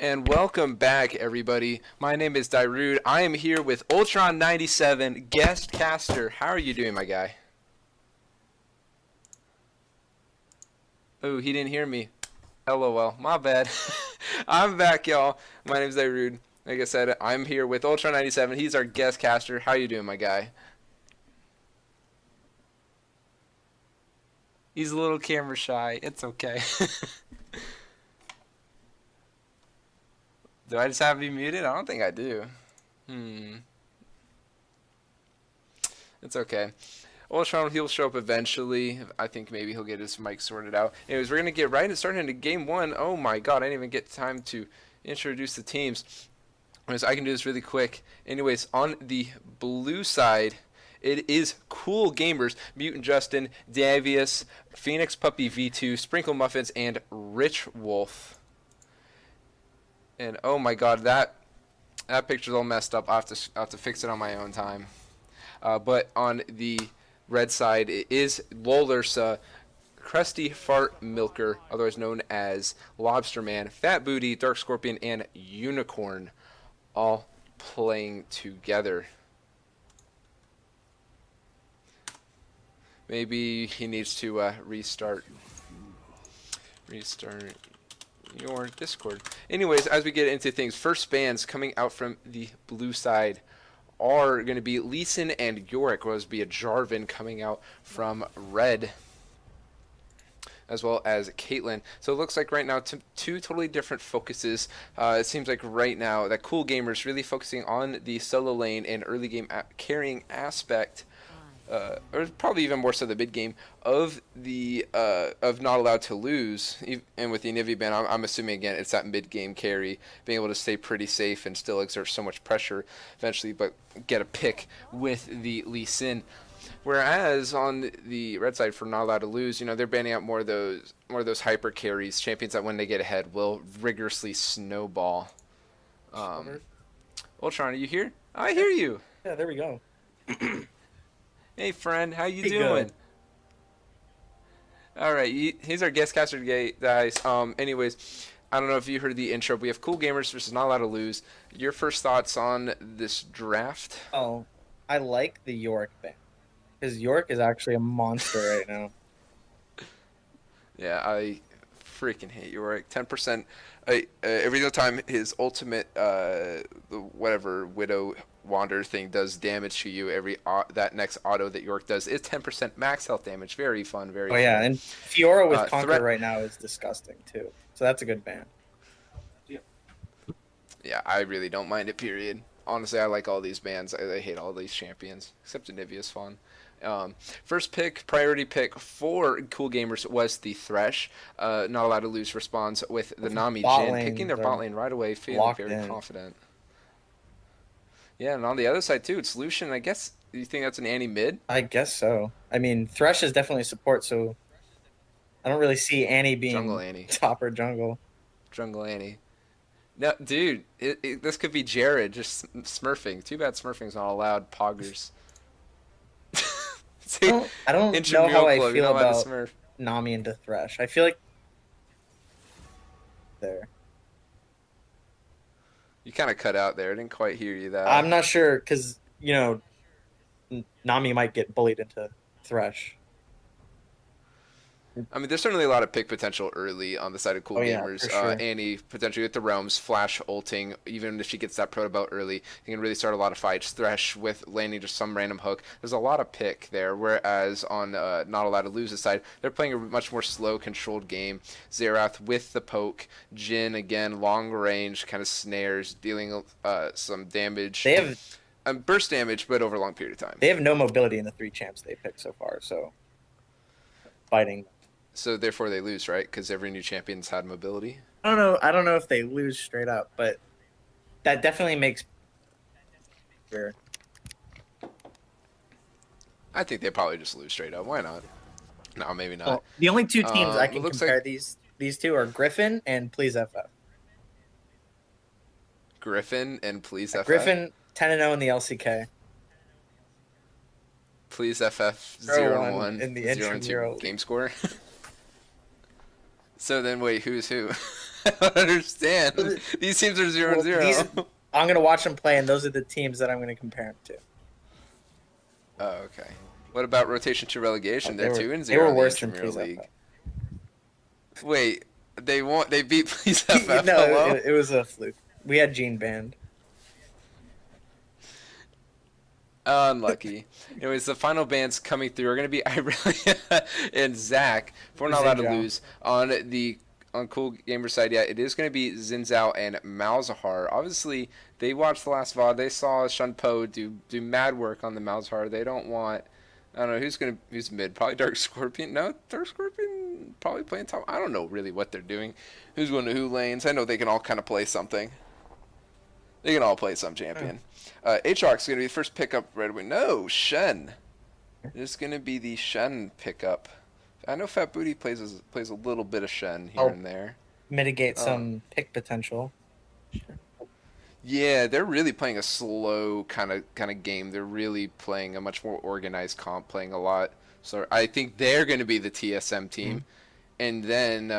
And welcome back, everybody. My name is Dyrude. I am here with Ultron97, guest caster. How are you doing, my guy? Oh, he didn't hear me. LOL. My bad. I'm back, y'all. My name is Dyrude. Like I said, I'm here with Ultron97. He's our guest caster. How you doing, my guy? He's a little camera shy. It's okay. Do I just have you muted? I don't think I do. It's okay. Ultron, he'll show up eventually. I think maybe he'll get his mic sorted out. Anyways, we're going to get right into starting into game one. Oh my god, I didn't even get time to introduce the teams. Anyways, I can do this really quick. Anyways, on the blue side, it is Cool Gamers, Mutant Justin, Daviius, Phoenix Puppy V2, Sprinkle Muffins, and Richwolf. And oh my god, that picture's all messed up. I'll have to fix it on my own time. But on the red side, it is lolersa, CrustyFartMilker, otherwise known as Lobster Man, Fat Booty, DarkScorpion, and Unicorn, all playing together. Maybe he needs to restart your Discord. Anyways, as we get into things, first bans coming out from the blue side are going to be Lucian and Yorick, whereas be a Jarvan coming out from red, as well as Caitlyn. So it looks like right now two totally different focuses. It seems like right now that Cool Gamers really focusing on the solo lane and early game carrying aspect, or probably even more so the mid game of the of not allowed to lose. And with the Nivea ban, I'm assuming again it's that mid game carry, being able to stay pretty safe and still exert so much pressure eventually, but get a pick with the Lucian. Whereas on the red side for not allowed to lose, you know, they're banning out more of those hyper carries, champions that when they get ahead will rigorously snowball. Ultron, are you here? I hear you. Yeah, there we go. Hey friend, how you Pretty doing? good. All right, he's our guest caster today, guys. Anyways, I don't know if you heard the intro. But we have Cool Gamers versus Not Allowed to Lose. Your first thoughts on this draft? Oh, I like the York ban. Because York is actually a monster right now. Yeah, I freaking hate Yorick. 10%. Every single time his ultimate, whatever Widow Wander thing does damage to you, that next auto that Yorick does is 10% max health damage. Very fun. Very. Oh yeah, fun. and Fiora with Conquer right now is disgusting too. So that's a good ban. Yeah, I really don't mind it. Period. Honestly, I like all these bans. I hate all these champions, except Nivea's fun. First pick, priority pick for Cool Gamers was the Thresh. Not allowed to lose responds with the Nami Jhin, picking their bot lane right away, feeling very confident. Yeah, and on the other side too, it's Lucian. I guess you think that's an Annie mid? I guess so. I mean, Thresh is definitely support, so I don't really see Annie being Jungle Annie. top or jungle. Jungle Annie. No, dude, this could be Jared just smurfing. Too bad smurfing's not allowed. Poggers. I don't know how I feel about Nami into Thresh. I feel like there. You kind of cut out there. I didn't quite hear you that. I'm not sure because Nami might get bullied into Thresh. I mean, there's certainly a lot of pick potential early on the side of Cool Gamers. Yeah, sure. Annie potentially with the realms, flash ulting, even if she gets that proto bout early, you can really start a lot of fights. Thresh with landing just some random hook. There's a lot of pick there, whereas on Not Allowed to Lose side, they're playing a much more slow, controlled game. Xerath with the poke. Jhin, again, long range, kind of snares, dealing some damage. They have burst damage, but over a long period of time. They have no mobility in the 3 champs they picked so far, so fighting. So therefore they lose, right? Because every new champion's had mobility. I don't know if they lose straight up, but that definitely makes. Sure. I think they probably just lose straight up. Why not? No, maybe not. Well, the only 2 teams I can compare like these two are Griffin and Please FF. Griffin and Please FF. Griffin 10-0 in the LCK. Please FF 0-1 in the 0-2 game score. So then, wait, who's who? I don't understand. These teams are 0-0. I'm gonna watch them play, and those are the teams that I'm gonna compare them to. Oh, okay. What about rotation to relegation? They're 2-0 They were in the worse than Intramural Please League. Wait, they won. They beat Please FF. No, it was a fluke. We had Jhin banned. Unlucky. Anyways, the final bands coming through are going to be Irelia and Zach. If we're not allowed to Xin Zhao. lose on Cool Gamer side, yeah, it is going to be Xin Zhao and Malzahar. Obviously, they watched the last VOD. They saw Shen do mad work on the Malzahar. They don't want. I don't know who's mid. Probably DarkScorpion. No, DarkScorpion probably playing top. I don't know really what they're doing. Who's going to who lanes? I know they can all kind of play something. They can all play some champion. Aatrox's going to be the first pickup right away. No, Shen. It's going to be the Shen pickup. I know Fat Booty plays a little bit of Shen here and there. Mitigate some pick potential. Yeah, they're really playing a slow kind of game. They're really playing a much more organized comp, playing a lot. So I think they're going to be the TSM team. And then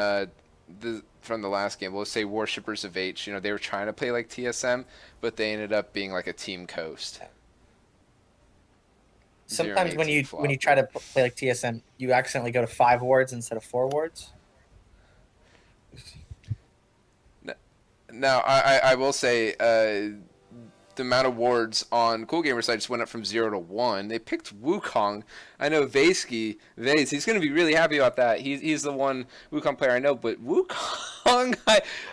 from the last game, let's say Worshippers of H, they were trying to play like TSM, but they ended up being like a team coast. Sometimes when you try to play like TSM, you accidentally go to 5 wards instead of 4 wards. Now, I will say the amount of wards on Cool Gamer side just went up from 0 to 1. They picked Wukong. I know Vase, he's going to be really happy about that. He's the one Wukong player I know, but Wukong,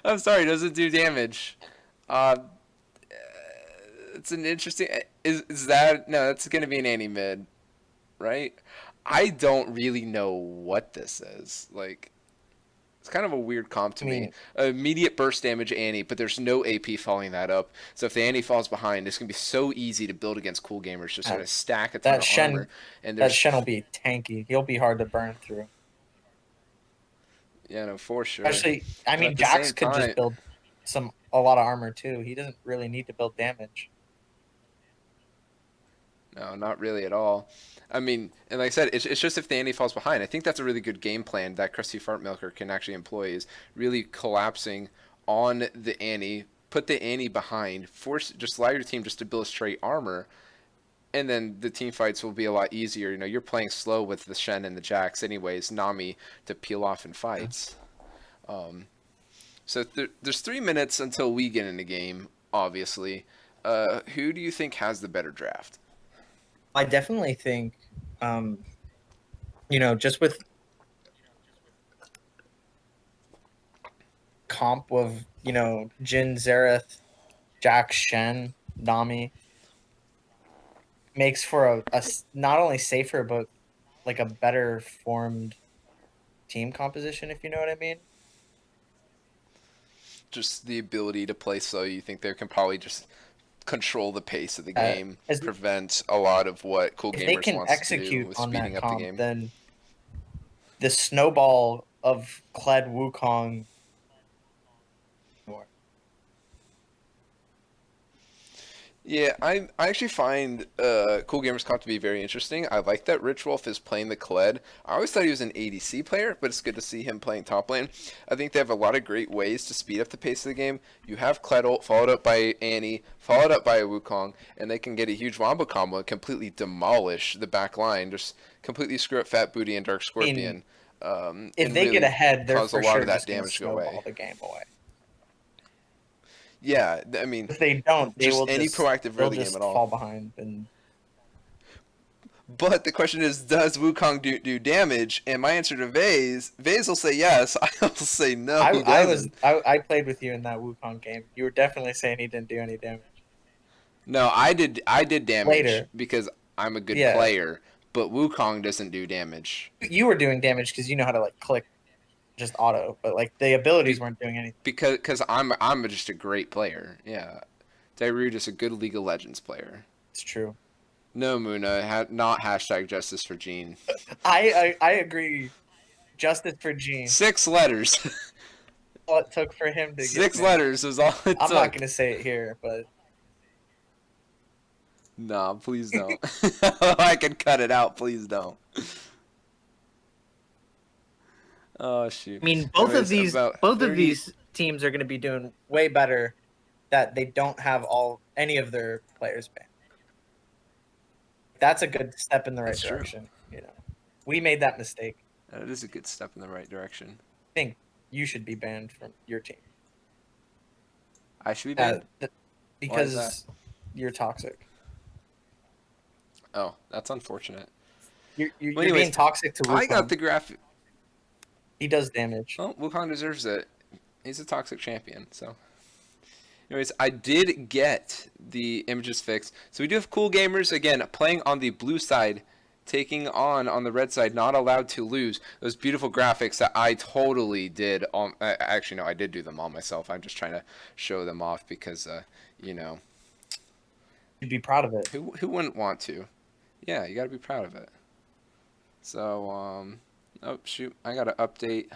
I'm sorry, doesn't do damage. It's an interesting. Is that no? That's going to be an Annie mid, right? I don't really know what this is. Like, it's kind of a weird comp to me. Immediate burst damage Annie, but there's no AP following that up. So if the Annie falls behind, it's going to be so easy to build against Cool Gamers. Just sort of stack a ton of armor. And that Shen will be tanky. He'll be hard to burn through. Yeah, no, for sure. Actually, I mean, Jax could just build a lot of armor too. He doesn't really need to build damage. No, not really at all. I mean, and like I said, it's just if the Annie falls behind. I think that's a really good game plan that CrustyFartMilker can actually employ, is really collapsing on the Annie, put the Annie behind, just allow your team just to build straight armor, and then the team fights will be a lot easier. You're playing slow with the Shen and the Jax anyways, Nami to peel off in fights. So there's 3 minutes until we get in the game, obviously. Who do you think has the better draft? I definitely think, just with comp of, Jhin, Xerath, Jax, Shen, Nami, makes for a not only safer, but like a better formed team composition, if you know what I mean. Just the ability to play slow, you think they can probably just control the pace of the game, prevent a lot of what Cool Gamers wants to do with speeding up the game. Then the snowball of Kled Wukong. Yeah, I actually find Cool Gamers comp to be very interesting. I like that Richwolf is playing the Kled. I always thought he was an ADC player, but it's good to see him playing top lane. I think they have a lot of great ways to speed up the pace of the game. You have Kled ult followed up by Annie, followed up by a Wukong, and they can get a huge wombo combo and completely demolish the back line, just completely screw up Fat Booty and DarkScorpion. If they get ahead, they're cause for a lot sure of that just damage go away. The game away. Yeah, I mean, if they don't, they will any proactive early game at all. Fall behind. But the question is, does Wukong do damage? And my answer to Vase will say yes. I'll say no. I played with you in that Wukong game. You were definitely saying he didn't do any damage. No, I did damage Later. because I'm a good player. But Wukong doesn't do damage. You were doing damage because you know how to click. Just auto, but the abilities weren't doing anything. Because I'm just a great player. Yeah, Dyrude is a good League of Legends player. It's true. No, Muna, not hashtag justice for Jhin. I agree. Justice for Jhin. 6 letters. All it took for him to 6 letters was all it took. I'm not gonna say it here, but nah, please don't. I can cut it out. Please don't. Oh shoot! I mean, both of these teams are going to be doing way better that they don't have any of their players banned. That's a good step in the right That's true. direction. We made that mistake. That is a good step in the right direction. I think you should be banned from your team. I should be banned? Because you're toxic. Oh, that's unfortunate. You're anyways, being toxic to Wukong. I got the graphic. He does damage. Well, Wukong deserves it. He's a toxic champion, so. Anyways, I did get the images fixed. So we do have cool gamers, again, playing on the blue side, taking on the red side, not allowed to lose. Those beautiful graphics that I totally did. Actually, no, I did do them all myself. I'm just trying to show them off because, you know. You'd be proud of it. Who wouldn't want to? Yeah, you got to be proud of it. So, oh, shoot, I got to update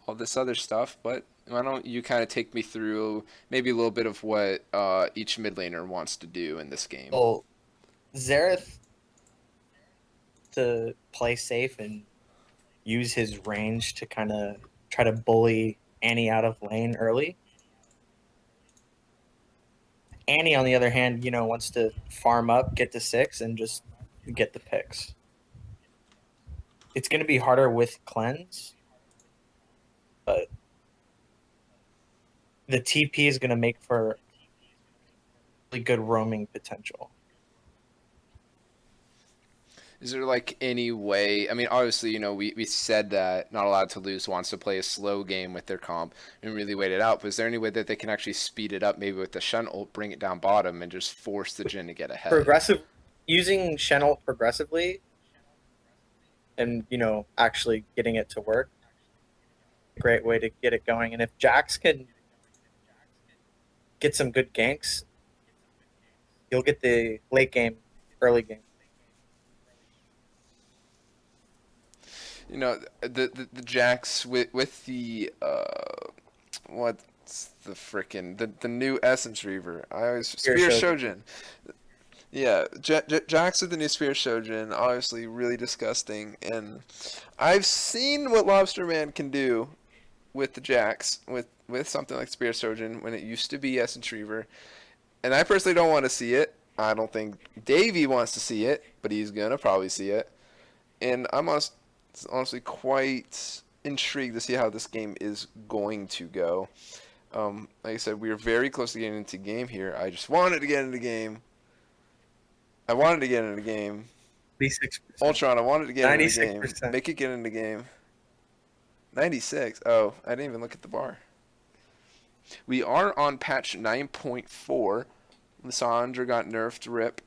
all this other stuff, but why don't you kind of take me through maybe a little bit of what each mid laner wants to do in this game? Well, Xerath to play safe and use his range to kind of try to bully Annie out of lane early. Annie, on the other hand, wants to farm up, get to 6, and just get the picks. It's going to be harder with cleanse, but the TP is going to make for really good roaming potential. Is there like any way? I mean, obviously, we said that not allowed to lose wants to play a slow game with their comp and really wait it out. But is there any way that they can actually speed it up, maybe with the Shen ult, bring it down bottom, and just force the Jhin to get ahead? Using Shen ult progressively, and actually getting it to work. A great way to get it going. And if Jax can get some good ganks, you'll get the late game, early game. The Jax with the what's the frickin' the new Essence Reaver? I always Spear Shojin. Yeah, Jax with the new Spear Shojin, obviously really disgusting, and I've seen what Lobster Man can do with the Jax with something like Spear Shojin when it used to be Essence Reaver, and I personally don't want to see it. I don't think Davey wants to see it, but he's gonna probably see it, and I'm honestly quite intrigued to see how this game is going to go. Like I said, we are very close to getting into game here. I just wanted to get into game. I wanted to get into the game. 96%. Ultron, I wanted to get into the 96%. game. Make it get into the game. 96. Oh, I didn't even look at the bar. We are on patch 9.4. Lissandra got nerfed. Rip.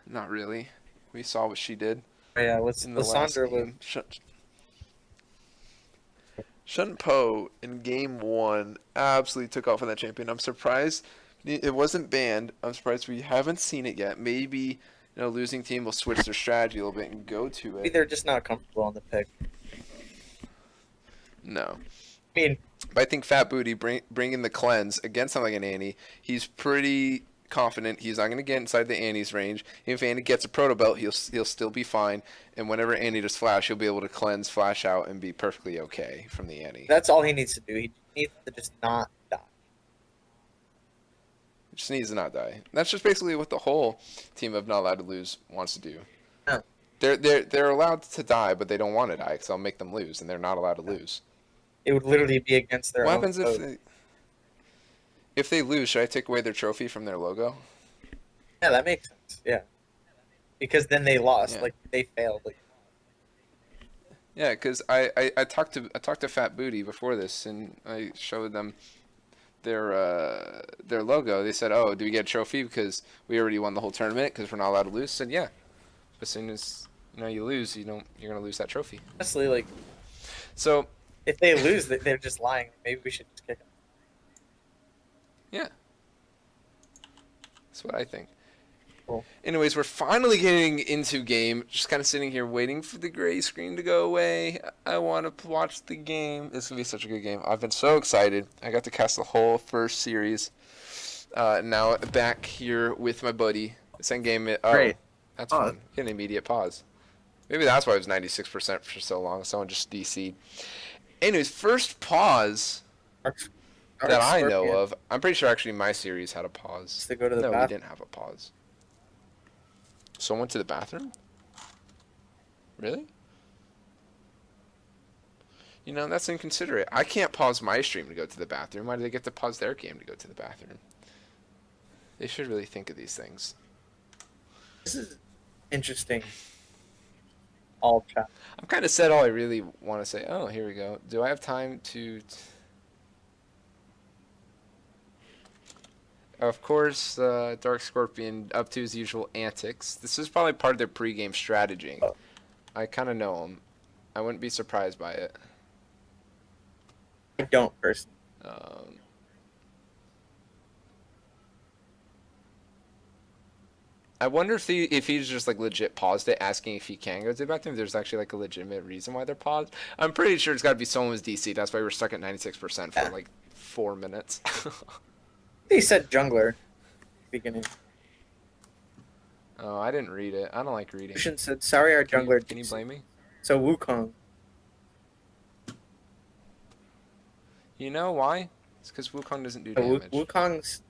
Not really. We saw what she did. Yeah, Lissandra was... Shun Po in game 1 absolutely took off on that champion. I'm surprised it wasn't banned. I'm surprised we haven't seen it yet. Maybe losing team will switch their strategy a little bit and go to it. Maybe they're just not comfortable on the pick. No. I mean, but I think Fat Booty bringing the cleanse against something like an Annie, he's pretty confident he's not going to get inside the Annie's range. If Annie gets a proto belt, he'll still be fine. And whenever Annie does flash, he'll be able to cleanse, flash out, and be perfectly okay from the Annie. That's all he needs to do. He needs to just not die. Just needs to not die. That's just basically what the whole team of Not Allowed to Lose wants to do. No. They're allowed to die, but they don't want to die because I'll make them lose, and they're not allowed to lose. It would literally be against their own What happens code. if they lose? Should I take away their trophy from their logo? Yeah, that makes sense. Yeah, because then they lost. Yeah. Like they failed. Yeah, because I talked to Fat Booty before this, and I showed them their logo. They said, "Oh, do we get a trophy because we already won the whole tournament because we're not allowed to lose?" I said, "Yeah." As soon as you lose, you're gonna lose that trophy. Honestly, So if they lose, they're just lying. Maybe we should just kick them. yeah, that's what I think. Cool. Anyways, we're finally getting into game. Just kind of sitting here waiting for the gray screen to go away. I want to watch the game. It's going to be such a good game. I've been so excited. I got to cast the whole first series. Now back here with my buddy. This end game. Great. That's fun. Get an immediate pause. Maybe that's why it was 96% for so long. Someone just DC'd. Anyways, first pause. that I know DarkScorpion of. I'm pretty sure actually my series had a pause. has to go to the No, we bathroom. didn't have a pause. Someone went to the bathroom? Really? You know, that's inconsiderate. I can't pause my stream to go to the bathroom. Why do they get to pause their game to go to the bathroom? They should really think of these things. This is interesting. All chat. I'm kind of said all I really want to say. Oh, here we go. Do I have time to... Of course, DarkScorpion up to his usual antics. This is probably part of their pregame strategy. Oh. I kind of know him. I wouldn't be surprised by it. I don't personally. I wonder if he's just like legit paused it, asking if he can go to the bathroom. If there's actually like a legitimate reason why they're paused. I'm pretty sure it's got to be someone with DC. That's why we're stuck at 96% for like 4 minutes. They said jungler. Beginning. Oh, I didn't read it. I don't like reading. Lucian said, "Sorry, our jungler." Can you blame me? So Wukong. You know why? It's because Wukong doesn't do damage. Wukong's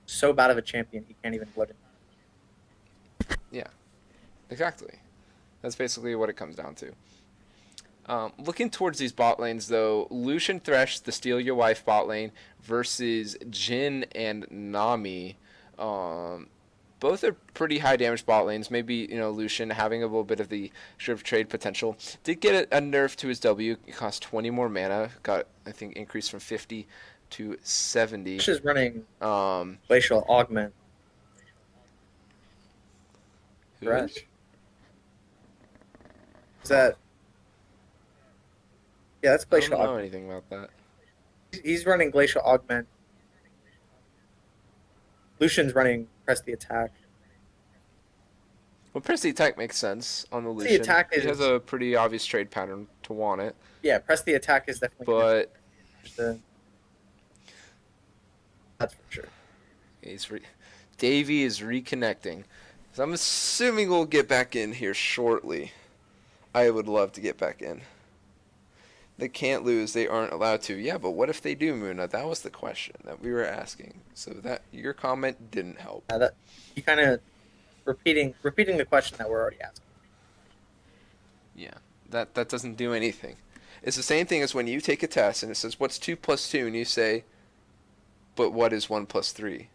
so bad of a champion, he can't even blood him. Yeah, exactly. That's basically what it comes down to. Looking towards these bot lanes, though, Lucian Thresh, the Steal Your Wife bot lane, versus Jhin and Nami. Both are pretty high damage bot lanes. Maybe, Lucian having a little bit of the sort of trade potential. Did get a nerf to his W. It cost 20 more mana. Got, I think, increased from 50 to 70. Thresh is running Glacial Augment. Who is? Is that... Yeah, that's I Glacial don't know Augment. anything about that. He's running Glacial Augment. Lucian's running Press the Attack. Well, press the attack makes sense on the The Lucian. attack He is- has a pretty obvious trade pattern to want it. Yeah, Press the Attack is definitely... But That's for sure. Davey is reconnecting. So I'm assuming we'll get back in here shortly. I would love to get back in. They can't lose. They aren't allowed to. Yeah, but what if they do, Muna? That was the question that we were asking. So that your comment didn't help. That you kind of repeating the question that we're already asking. Yeah, that doesn't do anything. It's the same thing as when you take a test and it says, what's 2 plus 2? And you say, but what is 1 plus 3?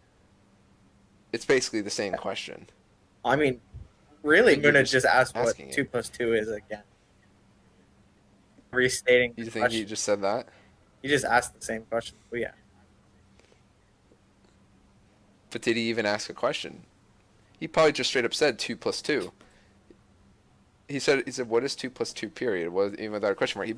It's basically the same question. I mean, really, I think you're Muna just asked what asking it. 2 plus 2 is again. Restating You the think question. he just said that? You just asked the same question. Well, yeah. But did he even ask a question? He probably just straight up said 2 plus 2. He said, what is 2 plus 2, period? Even without a question mark. He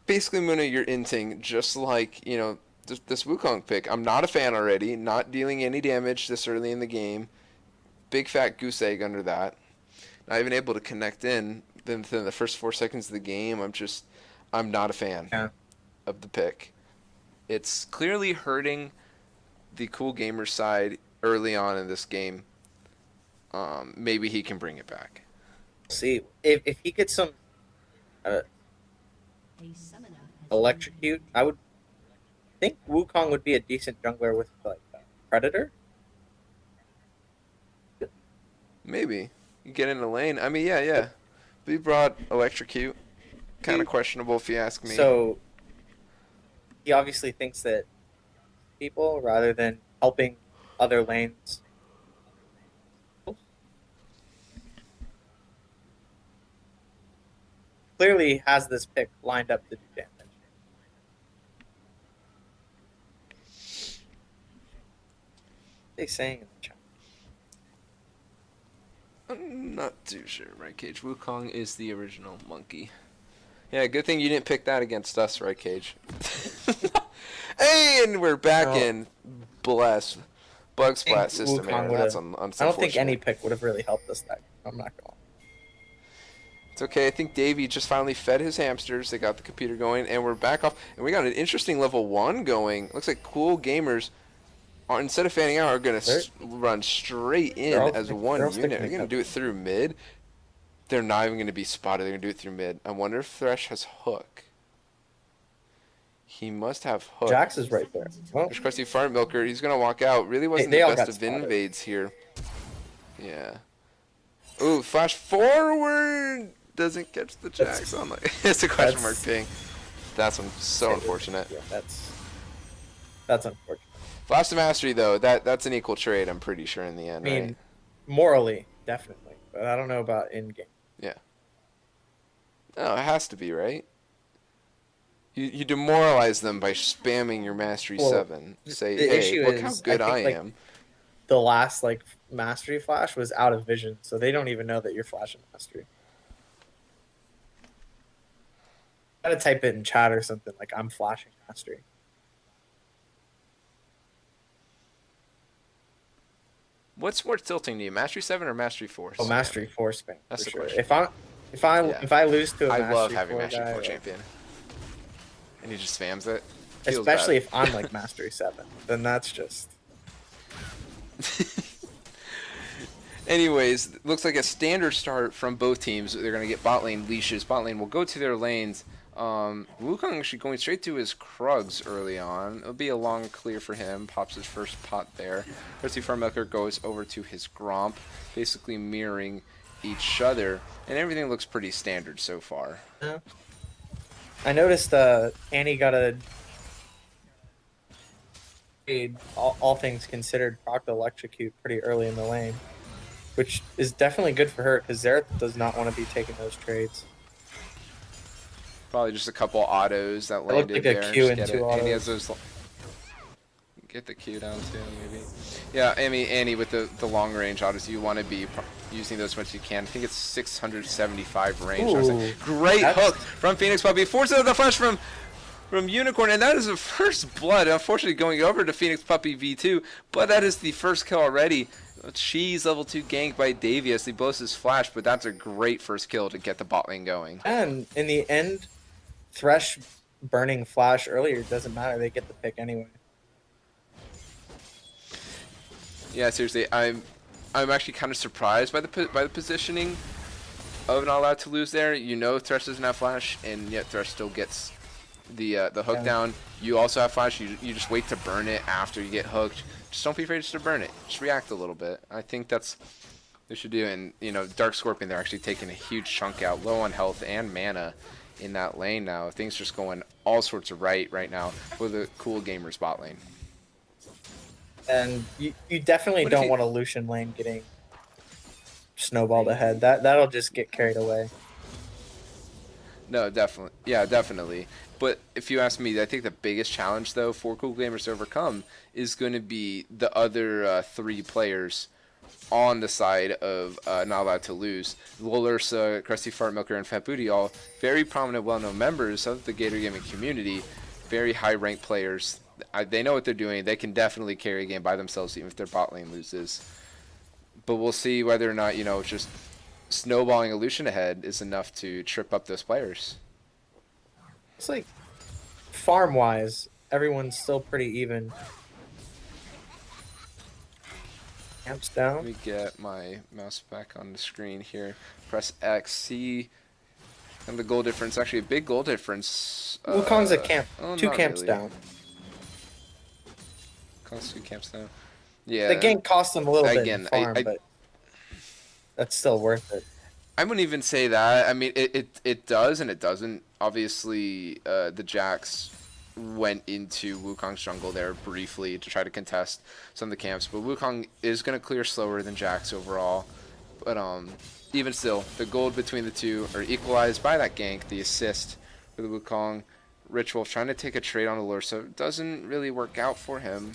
basically, Muna, you're inting just like, this Wukong pick. I'm not a fan already. Not dealing any damage this early in the game. Big fat goose egg under that. Not even able to connect in within the first 4 seconds of the game. I'm not a fan of the pick. It's clearly hurting the cool gamer side early on in this game. Maybe he can bring it back. See, if he gets some electrocute, I would think Wukong would be a decent jungler with like Predator. Maybe. You get in the lane. I mean, yeah. We brought electrocute. Kind of questionable if you ask me. So he obviously thinks that people rather than helping other lanes. Clearly has this pick lined up to do damage. What are they saying in the chat? I'm not too sure, right, Cage? Wukong is the original monkey. Yeah, good thing you didn't pick that against us, right, Cage? Hey, and we're back in Bug Splat system Wukong error. would've- That's I don't think any pick would have really helped us that. I'm not going. It's okay. I think Davey just finally fed his hamsters. They got the computer going, and we're back off. And we got an interesting level 1 going. Looks like cool gamers are, instead of fanning out, are going to run straight in as one unit. They're going to do it through mid. They're not even going to be spotted. They're going to do it through mid. I wonder if Thresh has hook. He must have hook. Jax is right there. Well, There's CrustyFartMilker. He's going to walk out. Really wasn't they the all best got of spotted. invades here. Yeah. Ooh, flash forward. Doesn't catch the Jax on the... It's a question mark ping. That's so unfortunate. Yeah, that's unfortunate. Flash to mastery, though, that's an equal trade, I'm pretty sure, in the end, I mean, right? morally, definitely. But I don't know about in-game. Yeah. No, it has to be, right? You demoralize them by spamming your mastery 7. Say, the hey, issue look how is, good I I think, like, am. The last, like, mastery flash was out of vision, so they don't even know that you're flashing mastery. Gotta type it in chat or something, like, I'm flashing mastery. What's more tilting to you, mastery 7 or mastery 4? Oh, mastery 4 spam. That's for the sure. question. If I lose to a I mastery love having 4 mastery guy, 4 champion. And he just spams it. Feels especially bad. if I'm like mastery 7, then that's just... Anyways, looks like a standard start from both teams. They're going to get bot lane leashes. Bot lane will go to their lanes. Wukong actually going straight to his Krugs early on. It'll be a long clear for him. Pops his first pot there. CrustyFartMilker goes over to his Gromp, basically mirroring each other. And everything looks pretty standard so far. Yeah. I noticed Annie got a... all things considered, proc to electrocute pretty early in the lane. Which is definitely good for her, because Xerath does not want to be taking those trades. Probably just a couple autos that It looked landed like a there. Q Just and get 2 it. And he has autos. those... Get the Q down too, maybe. Yeah, I mean, Annie with the long range autos, you want to be using those as much as you can. I think it's 675 range. Ooh, great that's... hook from Phoenix Puppy. Forces the flash from Unicorn, and that is the first blood. Unfortunately, going over to Phoenix Puppy V2, but that is the first kill already. Cheese level 2 gank by Daviius. He blows his flash, but that's a great first kill to get the bot lane going. And in the end, Thresh burning flash earlier doesn't matter. They get the pick anyway. Yeah, seriously, I'm actually kind of surprised by the positioning of not allowed to lose there. You know, Thresh doesn't have flash, and yet Thresh still gets the hook down. You also have flash. You just wait to burn it after you get hooked. Just don't be afraid just to burn it. Just react a little bit. I think that's what they should do. And you know, DarkScorpion, they're actually taking a huge chunk out, low on health and mana in that lane now. Things just going all sorts of right now for the coolgamers bot lane. And you definitely don't want a Lucian lane getting snowballed ahead. That'll just get carried away. No, definitely. Yeah, definitely. But if you ask me, I think the biggest challenge, though, for coolgamers to overcome is going to be the other 3 players on the side of not allowed to lose. lolersa, CrustyFartMilker, and Fat Booty, all very prominent, well-known members of the Gator gaming community, very high-ranked players. They know what they're doing. They can definitely carry a game by themselves, even if their bot lane loses. But we'll see whether or not, you know, just snowballing a Lucian ahead is enough to trip up those players. It's like, farm-wise, everyone's still pretty even. Camps down. Let me get my mouse back on the screen here. Press X, see, and the goal difference. Actually, a big goal difference. Wukong's a camp. Oh, 2 not camps really. down. Wukong's 2 camps down. Yeah. The gank cost them a little bit Again, in farm, but that's still worth it. I wouldn't even say that. I mean, it does and it doesn't. Obviously, the Jax went into Wukong's jungle there briefly to try to contest some of the camps, but Wukong is going to clear slower than Jax overall. But even still, the gold between the two are equalized by that gank, the assist for the Wukong. Richwolf trying to take a trade on the lolersa doesn't really work out for him.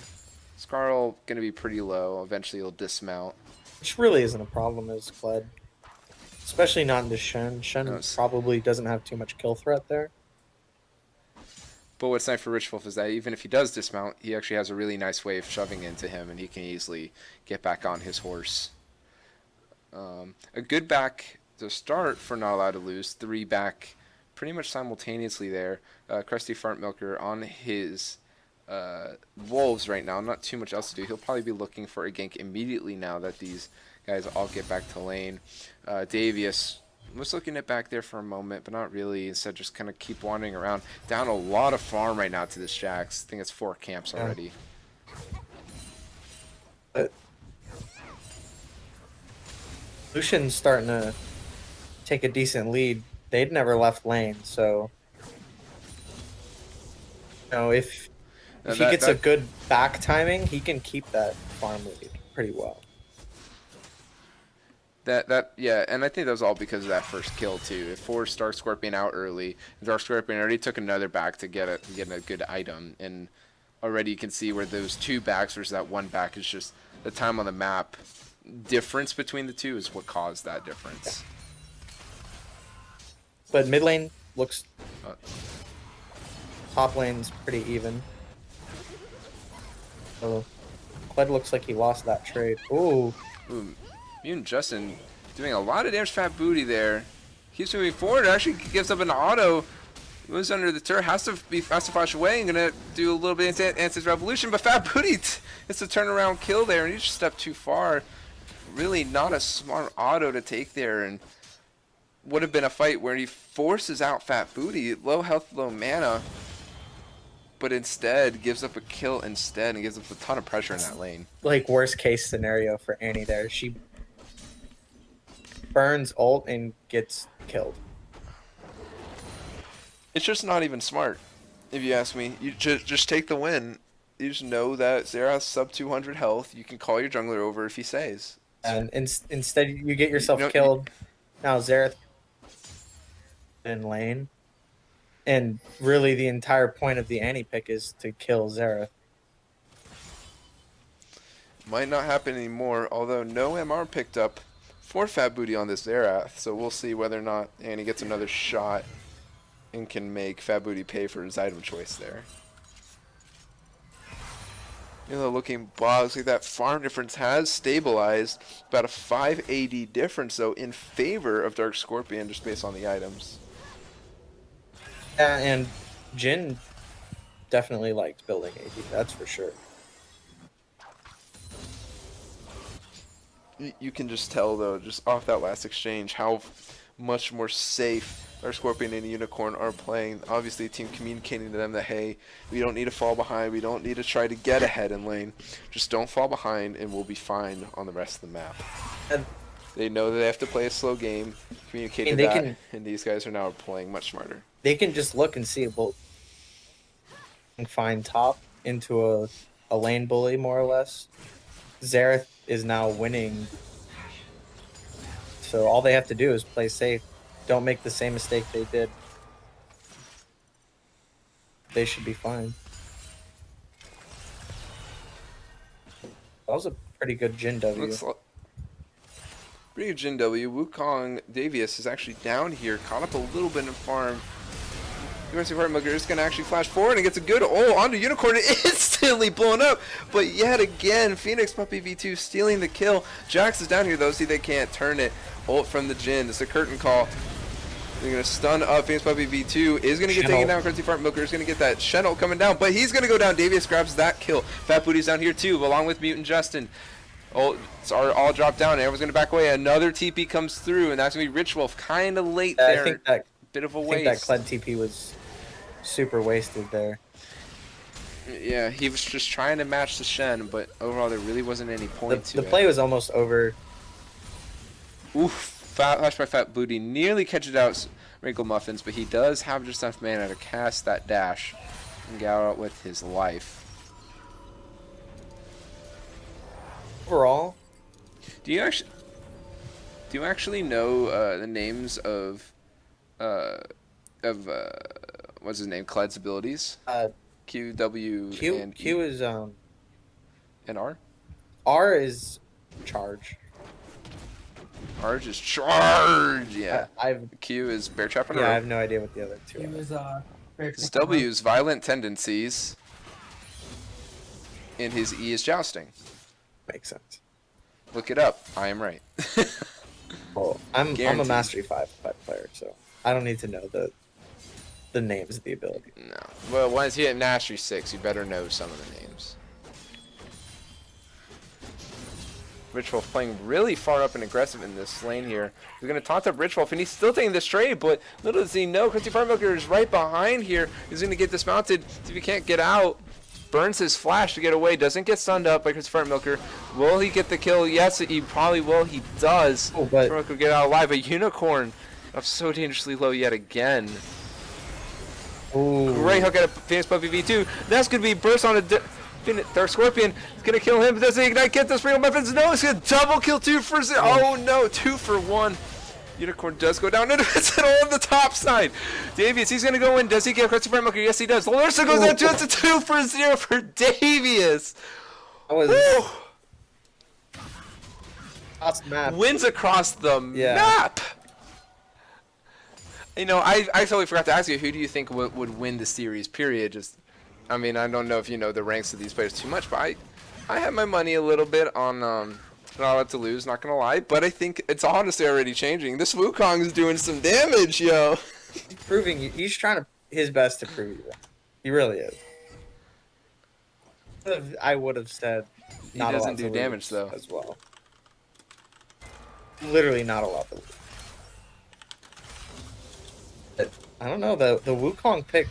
Scarl going to be pretty low. Eventually, he'll dismount. Which really isn't a problem as Kled. Especially not into Shen. Shen probably doesn't have too much kill threat there. But what's nice for Richwolf is that even if he does dismount, he actually has a really nice wave shoving into him, and he can easily get back on his horse. A good back to start for Not Allowed to Lose. 3 back pretty much simultaneously there. CrustyFartMilker on his wolves right now. Not too much else to do. He'll probably be looking for a gank immediately now that these guys all get back to lane. Daviius was looking it back there for a moment, but not really. Instead, just kind of keep wandering around. Down a lot of farm right now to this Jax. I think it's 4 camps already. Lucian's starting to take a decent lead. They'd never left lane, so if he gets a good back timing, he can keep that farm lead pretty well. Yeah, and I think that was all because of that first kill too. It forced DarkScorpion out early. DarkScorpion already took another back to get a good item, and already you can see where those 2 backs versus that 1 back is just the time on the map difference between the 2 is what caused that difference. But mid lane looks, top lane's pretty even. So Kled looks like he lost that trade. Ooh. Mutant Justin doing a lot of damage to Fat Booty there. Keeps moving forward. Actually gives up an auto. Moves under the turret. Has to flash away. And gonna do a little bit of anti-revolution. But Fat Booty, it's a turnaround kill there. And he just stepped too far. Really not a smart auto to take there. And would have been a fight where he forces out Fat Booty. Low health, low mana. But instead gives up a kill instead. And gives up a ton of pressure in that lane. Like worst case scenario for Annie there. She burns ult and gets killed. It's just not even smart, if you ask me. You just take the win. You just know that Xerath's sub 200 health. You can call your jungler over if he says. And instead you get yourself killed. Now Xerath in lane. And really the entire point of the Annie pick is to kill Xerath. Might not happen anymore, although no MR picked up for Fat Booty on this Xerath, so we'll see whether or not Annie gets another shot and can make Fat Booty pay for his item choice there. Looking looks like that farm difference has stabilized. About a 5 AD difference, though, in favor of DarkScorpion, just based on the items. Yeah, and Jhin definitely liked building AD, that's for sure. You can just tell, though, just off that last exchange, how much more safe DarkScorpion and Unicorn are playing. Obviously, the team communicating to them that, hey, we don't need to fall behind. We don't need to try to get ahead in lane. Just don't fall behind, and we'll be fine on the rest of the map. And they know that they have to play a slow game, communicating that, and these guys are now playing much smarter. They can just look and see, well, and find top into a lane bully, more or less. Xerath is now winning. So all they have to do is play safe. Don't make the same mistake they did. They should be fine. That was a pretty good Jhin W. Pretty good Jhin W. Wukong Daviius is actually down here, caught up a little bit in farm. CrustyFartMilker is going to actually flash forward and gets a good ult onto Unicorn, instantly blown up. But yet again, Phoenix Puppy V2 stealing the kill. Jax is down here though, see they can't turn it. Ult from the Jhin, it's a curtain call. They're going to stun up Phoenix Puppy V2, is going to get taken down. CrustyFartMilker is going to get that Shen ult coming down, but he's going to go down. Daviius grabs that kill. Fat Booty's down here too, along with Mutant Justin. Ults are all dropped down, and everyone's going to back away. Another TP comes through, and that's going to be Richwolf, kind of late there. I think that, bit of a waste. waste. I think that Kled TP was super wasted there. Yeah, he was just trying to match the Shen, but overall there really wasn't any point to it. The play was almost over. Oof, flash by Fat Booty, nearly catches out Wrinkle Muffins, but he does have just enough mana to cast that dash and get out with his life. Overall, do you actually know the names of what's his name? Kled's abilities? Q, W, and Q E. is And R? R is charge. R is charge. Yeah. I've Q is bear trap and I have no idea what the other two are. His W is violent tendencies. And his E is jousting. Makes sense. Look it up. I am right. Well, I'm a Guaranteed. Mastery 5 player, so I don't need to know the names of the ability. No. Well, once you hit Mastery 6, you better know some of the names. Richwolf playing really far up and aggressive in this lane here. He's going to taunt up Richwolf, and he's still taking this trade, but little does he know, CrustyFartMilker is right behind here. He's going to get dismounted. See if he can't get out. Burns his flash to get away. Doesn't get stunned up by CrustyFartMilker. Will he get the kill? Yes, he probably will. He does. Oh, but CrustyFartMilker get out alive. A Unicorn up so dangerously low yet again. ooh. Great hook at a Phoenix Puppy V2. That's going to be burst on a DarkScorpion. It's going to kill him. Does he ignite? Get the Sprinkle Muffins? No, it's going to double kill 2 for 0. Oh no, 2 for 1. Unicorn does go down, and it's on the top side. Daviius, he's going to go in. Does he get CrustyFartMilker? Yes, he does. lolersa goes down, it's a 2 for 0 for Daviius. That was Woo! awesome map. Wins across the map. You know, I totally forgot to ask you, who do you think would win the series, period? Just, I mean, I don't know if you know the ranks of these players too much, but I have my money a little bit on not allowed to lose, not gonna lie, but I think it's honestly already changing. This Wukong is doing some damage, yo. He's proving he's trying his best to prove you. He really is. I would have said He not doesn't allowed do to damage lose though. as well. Literally not allowed to lose. But I don't know, the Wukong pick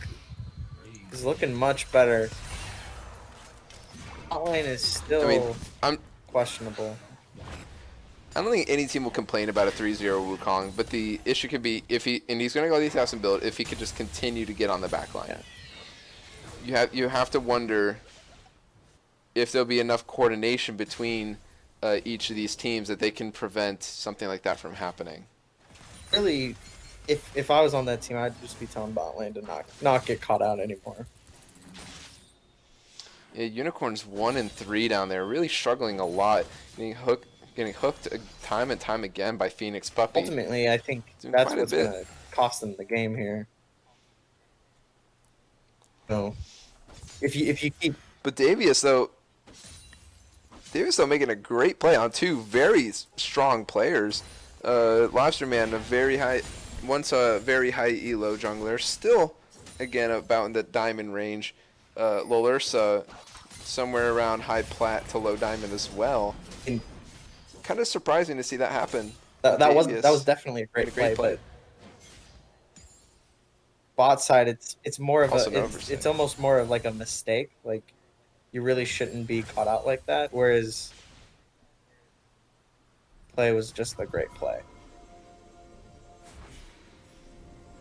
is looking much better. Top lane is still questionable. I don't think any team will complain about a 3-0 Wukong, but the issue could be if he's going to go the assassin build, if he could just continue to get on the back line. Yeah. You have to wonder if there'll be enough coordination between each of these teams that they can prevent something like that from happening. Really, if I was on that team, I'd just be telling bot lane to not get caught out anymore. Yeah, Unicorn's 1 and 3 down there, really struggling a lot, getting hooked time and time again by Phoenix Puppy. Ultimately, I think Doing that's quite a what's bit. going to cost them the game here. So, if you keep But Daviius though making a great play on 2 very strong players. Lobster Man, once a very high elo jungler, still again about in the diamond range. lolersa somewhere around high plat to low diamond as well. Kind of surprising to see that happen. that was definitely a great play, but bot side it's more of it's almost more of like a mistake. Like you really shouldn't be caught out like that. Whereas play was just a great play.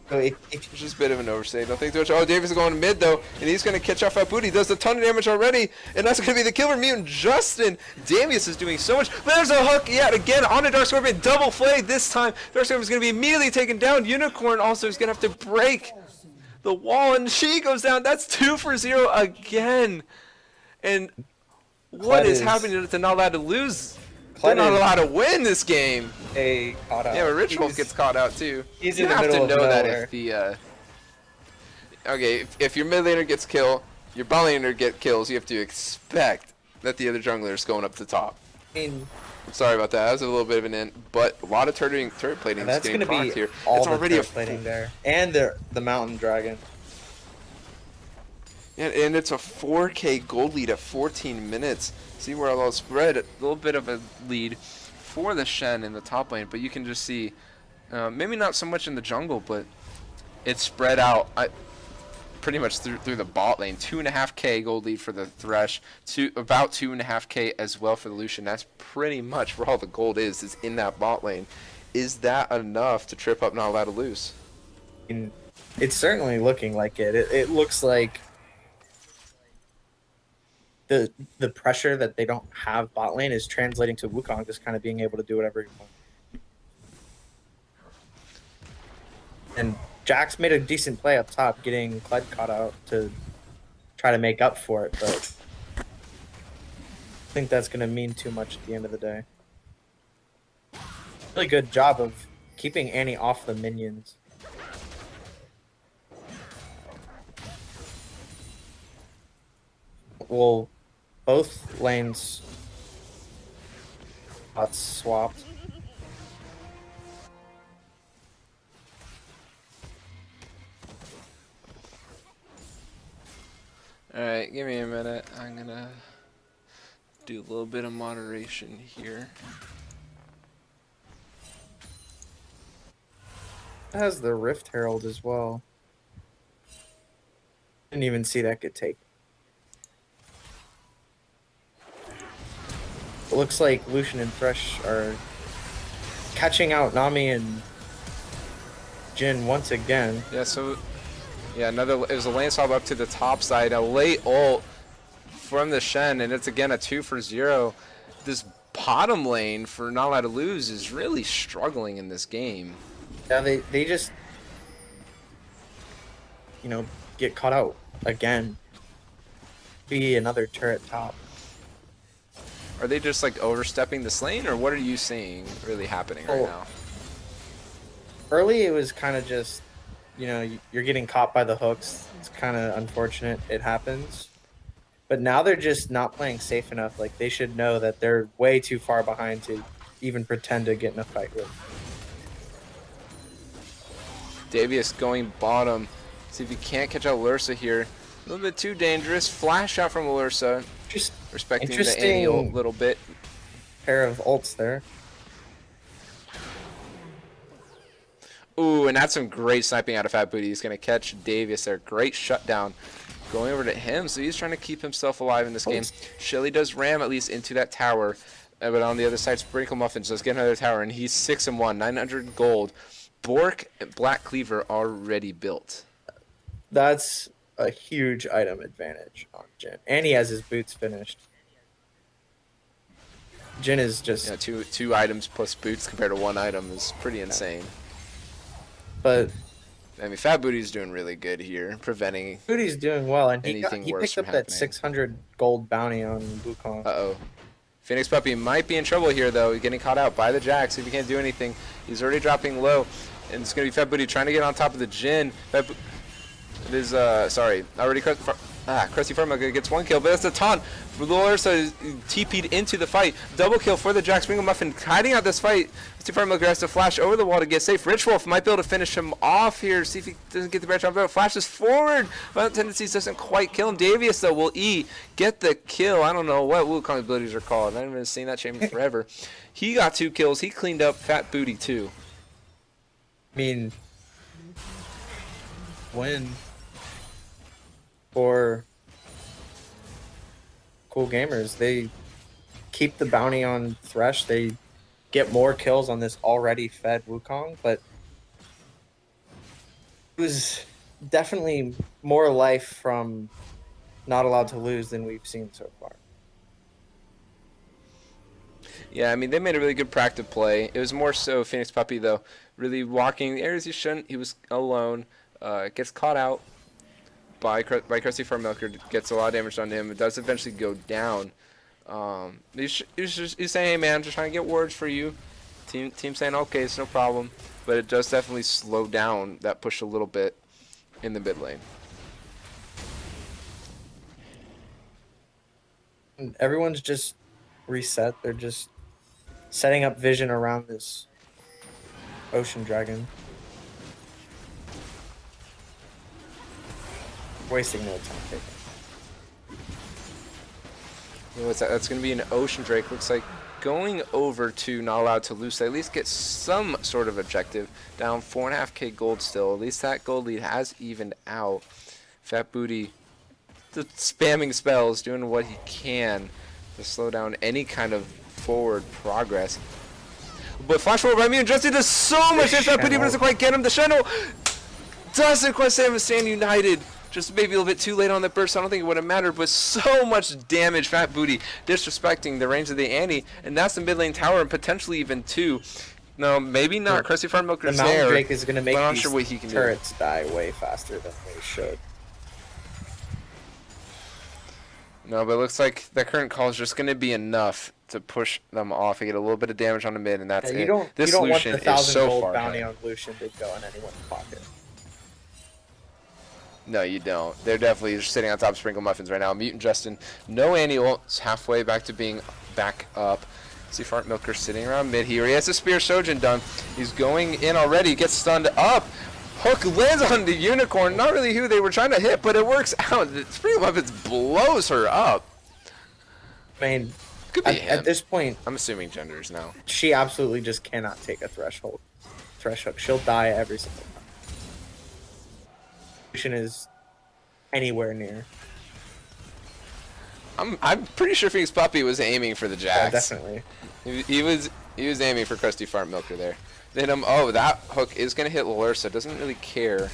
So It's just a bit of an overstay. Don't think too much. Oh, Daviius is going mid though, and he's going to catch off that booty. Does a ton of damage already, and that's going to be the kill for Mutant. Justin Daviius is doing so much. But there's a hook yet again on a DarkScorpion. Double flag this time. DarkScorpion is going to be immediately taken down. Unicorn also is going to have to break the wall, and she goes down. That's 2 for 0 again. And what is happening to not allowed to lose? They're not allowed to win this game. Caught out. Yeah, but Richwolf gets caught out too. He's you in the have middle to of know that nowhere. if the if your mid laner gets killed, your bot laner get kills, you have to expect that the other jungler is going up to top. I mean, I'm sorry about that. That was a little bit of an end, but a lot of turret plating is getting procced here. all It's the already a plating there, and the mountain dragon. and it's a 4K gold lead at 14 minutes. See where I'll spread a little bit of a lead for the Shen in the top lane, but you can just see, maybe not so much in the jungle, but it's spread out pretty much through the bot lane. 2.5K gold lead for the Thresh, about 2.5K as well for the Lucian. That's pretty much where all the gold is in that bot lane. Is that enough to trip up not allowed to lose? It's certainly looking like it. It looks like the pressure that they don't have bot lane is translating to Wukong just kind of being able to do whatever he wants. And Jax made a decent play up top, getting Kled caught out to try to make up for it, but I think that's going to mean too much at the end of the day. Really good job of keeping Annie off the minions. Well, both lanes got swapped. Alright, give me a minute. I'm gonna Do a little bit of moderation here. It has the Rift Herald as well. Didn't even see that get taken. It looks like Lucian and Thresh are catching out Nami and Jhin once again. Yeah, so yeah, it was a lane swap up to the top side, a late ult from the Shen, and it's again a 2 for 0. This bottom lane for Not Allowed to Lose is really struggling in this game. Yeah, they just, you know, get caught out again. Be another turret top. Are they just like overstepping this lane, or what are you seeing really happening right now? Early, it was kind of just, you know, you're getting caught by the hooks. It's kind of unfortunate it happens. But now they're just not playing safe enough. Like, they should know that they're way too far behind to even pretend to get in a fight with. Daviius going bottom. See if he can't catch out lolersa here. A little bit too dangerous. Flash out from lolersa. Just respecting the Annie ult a little bit. Pair of ults there. Ooh, and that's some great sniping out of Fat Booty. He's going to catch Daviius there. Great shutdown. Going over to him, so he's trying to keep himself alive in this game. Shelly does ram at least into that tower. But on the other side, Sprinkle Muffins does get another tower, and he's 6-1, 900 gold. Bork and Black Cleaver already built. That's a huge item advantage on Jhin. And he has his boots finished. Jhin is just... Yeah, two items plus boots compared to one item is pretty insane. But... I mean, Fat Booty's doing really good here, preventing Booty's doing well, and he worse picked up from that happening. 600 gold bounty on Wukong. Uh-oh. Phoenix Puppy might be in trouble here, though. He's getting caught out by the Jax. If he can't do anything, he's already dropping low. And it's going to be Fat Booty trying to get on top of the Jhin. It is, sorry, already CrustyFartMilker gets one kill, but that's a taunt. lolersa is TP'd into the fight. Double kill for the Jax. Sprinkle Muffin hiding out this fight. CrustyFartMilker has to flash over the wall to get safe. Richwolf might be able to finish him off here. See if he doesn't get the branch off. Flashes forward. Violent Tendencies doesn't quite kill him. Daviius, though, will get the kill. I don't know what Wukong abilities are called. I haven't even seen that champion forever. He got 2 kills. He cleaned up Fat Booty, too. I mean, win for Cool Gamers. They keep the bounty on Thresh. They get more kills on this already fed Wukong, but it was definitely more life from Not Allowed to Lose than we've seen so far. Yeah, I mean, they made a really good practice play. It was more so Phoenix Puppy, though, really walking the areas he shouldn't. He was alone. Gets caught out by CrustyFartMilker. Gets a lot of damage on him. It does eventually go down. He's saying, hey, man, I'm just trying to get words for you. Team saying, okay, it's no problem. But it does definitely slow down that push a little bit in the mid lane. And everyone's just reset. They're just setting up vision around this ocean dragon. Wasting no time taking. What's that? That's going to be an Ocean Drake. Looks like going over to Not Allowed to Lose. At least get some sort of objective. Down 4.5k gold still. At least that gold lead has evened out. Fat Booty spamming spells, doing what he can to slow down any kind of forward progress. But flash forward by Mutant Justin does so much damage. Fat Booty doesn't quite get him. The Shen doesn't quite save him. Stand United. Just maybe a little bit too late on that burst. I don't think it would have mattered, but so much damage. Fat Booty disrespecting the range of the Annie, and that's the mid lane tower, and potentially even 2. No, maybe not. CrustyFartMilker's the there. Mountain Drake is going to make I'm not these sure what he can turrets die way faster than they should. No, but it looks like that current call is just going to be enough to push them off and get a little bit of damage on the mid, and that's Yeah, it. you don't Lucian want the is 1,000 so gold far bounty ahead. on Lucian to go in anyone's pocket. No, you don't. They're definitely just sitting on top of Sprinkle Muffins right now. Mutant Justin, no Annie ult, halfway back to being back up. See CrustyFartMilker sitting around mid here. He has a Spear Shojin done. He's going in already, gets stunned up. Hook lands on the Unicorn. Not really who they were trying to hit, but it works out. Sprinkle Muffins blows her up. I mean, Could be him. At this point, I'm assuming genders now. she absolutely just cannot take a thresh hook. She'll die every single time. Lucian is anywhere near. I'm pretty sure Phoenix Puppy was aiming for the Yeah, Jax. definitely. He was aiming for CrustyFartMilker there. Then oh, that hook is gonna hit lolersa. Doesn't really care.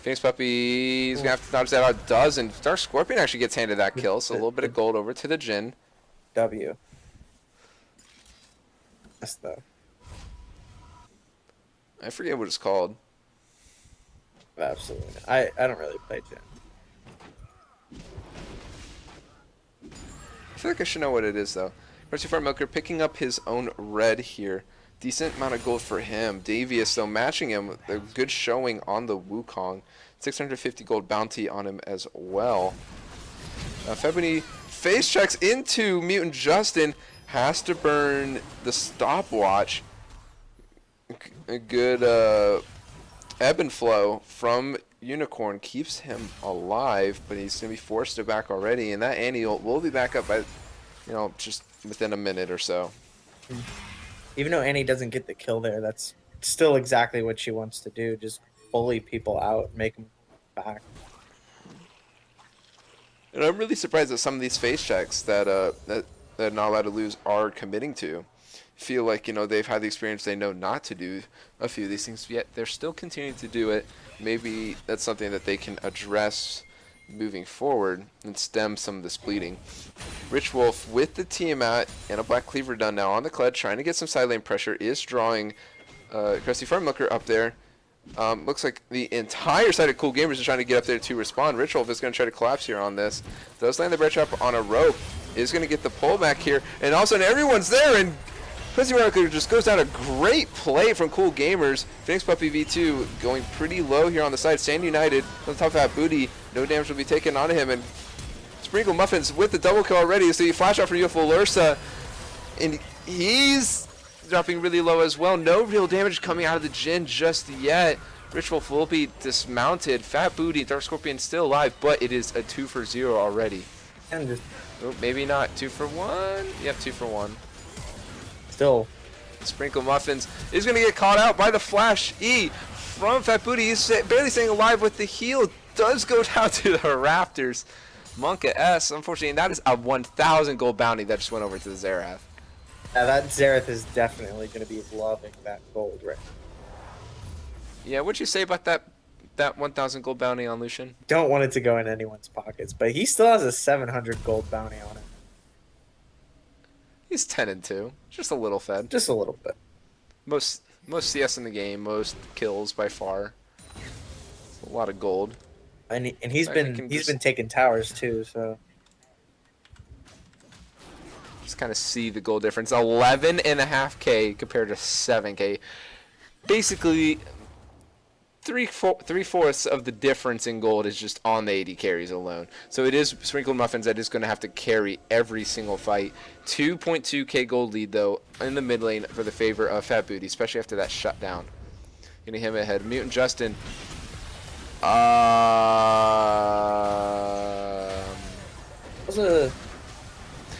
Phoenix Puppy's gonna have to dodge that out. Does, and DarkScorpion actually gets handed that kill. So a little bit of gold over to the Jhin. W. Yes, though. I forget what it's called. Absolutely. I don't really play Jhin. I feel like I should know what it is though. CrustyFartMilker picking up his own red here. Decent amount of gold for him. Daviius though matching him with a good showing on the Wukong. 650 gold bounty on him as well. February face checks into Mutant Justin. Has to burn the stopwatch. A good ebb and flow from Unicorn keeps him alive, but he's going to be forced to back already, and that Annie will be back up by, you know, just within a minute or so. Even though Annie doesn't get the kill there, that's still exactly what she wants to do. Just bully people out, make them back. And I'm really surprised that some of these face checks that that Not Allowed to Lose are committing to. Feel like, you know, they've had the experience, they know not to do a few of these things, yet they're still continuing to do it. Maybe that's something that they can address moving forward and stem some of this bleeding. Richwolf with the Tiamat and a Black Cleaver done now on the Kled, trying to get some side lane pressure, is drawing CrustyFartMilker up there. Looks like the entire side of Cool Gamers is trying to get up there to respond. Richwolf is going to try to collapse here on this. Does land the bread trap on a rope, is going to get the pullback here, and all of a sudden everyone's there, and CrustyFartMilker just goes down. A great play from Cool Gamers. Phoenix Puppy V2 going pretty low here on the side. Stand United on the top of that booty. No damage will be taken onto him. And Sprinkle Muffins with the double kill already. So you flash out for UFO lolersa. And he's dropping really low as well. No real damage coming out of the Jhin just yet. Richwolf will be dismounted. Fat Booty, DarkScorpion still alive, but it is a 2 for 0 already. And just Oh, maybe not. 2 for 1? Yep, 2 for 1. still. Sprinkle Muffins is going to get caught out by the Flash E from Fat Booty. He's barely staying alive with the heal. Does go down to the Raptors. Monka S, unfortunately, and that is a 1,000 gold bounty that just went over to the Xerath. Yeah, that Xerath is definitely going to be loving that gold right now. Yeah, what'd you say about that 1,000 gold bounty on Lucian? Don't want it to go in anyone's pockets, but he still has a 700 gold bounty on it. He's 10-2, just a little fed. Just a little bit. Most CS in the game, most kills by far. A lot of gold. And he's I been can he's just- been taking towers too, so Just kind of see the gold difference. 11.5k compared to 7k. Basically, three-fourths of the difference in gold is just on the 80 carries alone. So it is Sprinkled Muffins that is going to have to carry every single fight. 2.2k gold lead, though, in the mid lane for the favor of Fat Booty, especially after that shutdown. Getting him ahead. Mutant Justin. was a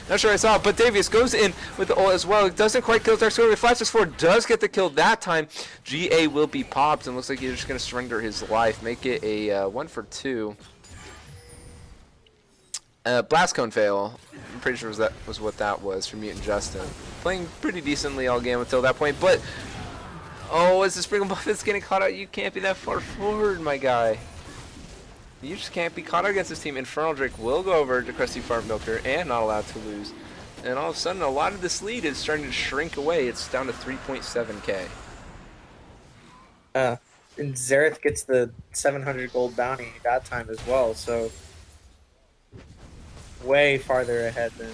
Not sure I saw it, but Daviius goes in with the ult as well. It doesn't quite kill DarkScorpion. Flashes forward, does get the kill that time. GA will be popped, and looks like he's just going to surrender his life. Make it a 1 for 2. Blast Cone fail. I'm pretty sure that was what that was for Mutant Justin. Playing pretty decently all game until that point, but... Oh, as the Sprinkle Muffins getting caught out, you can't be that far forward, my guy. You just can't be caught out against this team. Infernal Drake will go over to CrustyFartMilker and Not Allowed to Lose. And all of a sudden, a lot of this lead is starting to shrink away. It's down to 3.7k. and Xerath gets the 700 gold bounty that time as well, so way farther ahead than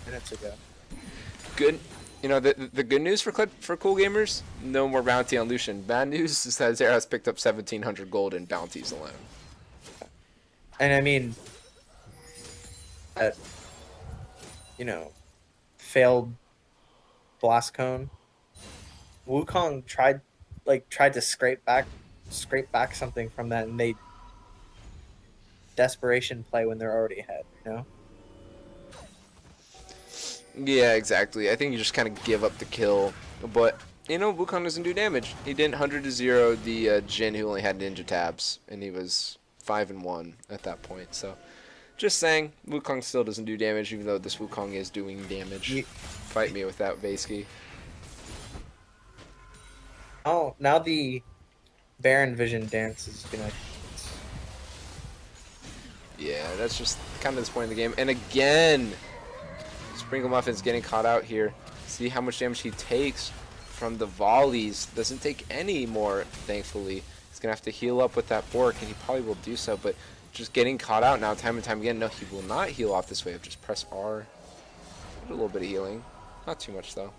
minutes ago. Good. You know, the good news for Cool Gamers, no more bounty on Lucian. Bad news is that Xerath picked up 1,700 gold in bounties alone. And I mean, failed blast cone. Wukong tried to scrape back something from that, and they desperation play when they're already ahead. You know. Yeah, exactly. I think you just kind of give up the kill. But, you know, Wukong doesn't do damage. He didn't 100-0 the Jhin who only had ninja tabs. And he was 5-1 at that point. So, just saying, Wukong still doesn't do damage, even though this Wukong is doing damage. Fight me with that, Vasky. Oh, now the Baron Vision dance is gonna. Yeah, that's just kind of this point in the game. And again, Sprinkle Muffin's getting caught out here. See how much damage he takes from the volleys. Doesn't take any more, thankfully. He's going to have to heal up with that Bork, and he probably will do so. But just getting caught out now time and time again. No, he will not heal off this wave. Just press R. A little bit of healing. Not too much, though.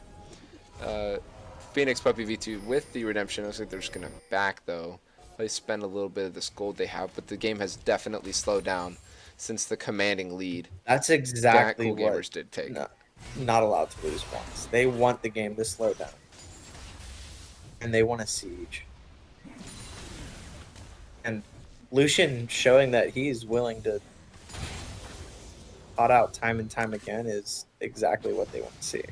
Phoenix Puppy V2 with the redemption. Looks like they're just going to back, though. They spend a little bit of this gold they have, but the game has definitely slowed down since the commanding lead. That's exactly that what coolgamers did take. Not allowed to lose once. They want the game to slow down, and they want a siege. And Lucian showing that he's willing to pot out time and time again is exactly what they want to see.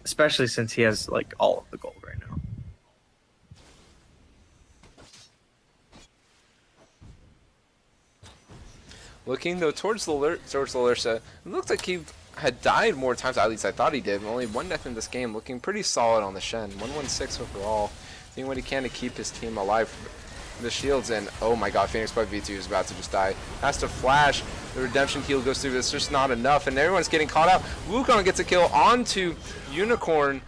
Especially since he has like all of the gold right now. Looking though towards lolersa, it looked like he had died more times, at least I thought he did. Only one death in this game, looking pretty solid on the Shen. 116 overall, doing what he can to keep his team alive. The shields, and oh my god, Phoenix Bug V2 is about to just die. Has to flash, the redemption heal goes through, it's just not enough, and everyone's getting caught out. Wukong gets a kill onto Unicorn.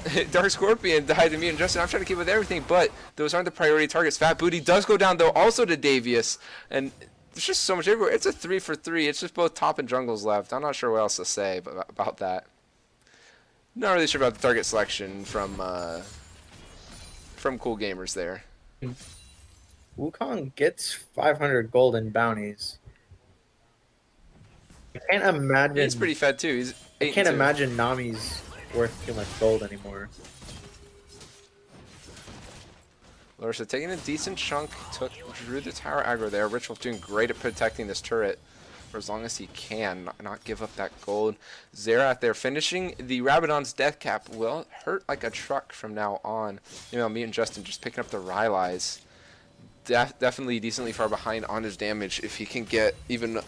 DarkScorpion died to Mutant. Justin, I'm trying to keep with everything, but those aren't the priority targets. Fat Booty does go down, though, also to Daviius. And there's just so much everywhere. It's a 3 for 3. It's just both top and jungles left. I'm not sure what else to say about that. Not really sure about the target selection from Cool Gamers there. Wukong gets 500 golden bounties. I can't imagine. He's pretty fed, too. He's 8 I can't imagine Nami's worth too much gold anymore. Lolersa taking a decent chunk, drew the tower aggro there. Richwolf doing great at protecting this turret for as long as he can, not give up that gold. Xerath there finishing the Rabadon's death cap will hurt like a truck from now on. You know, Mutant Justin just picking up the Rylai's. Definitely decently far behind on his damage. If he can get even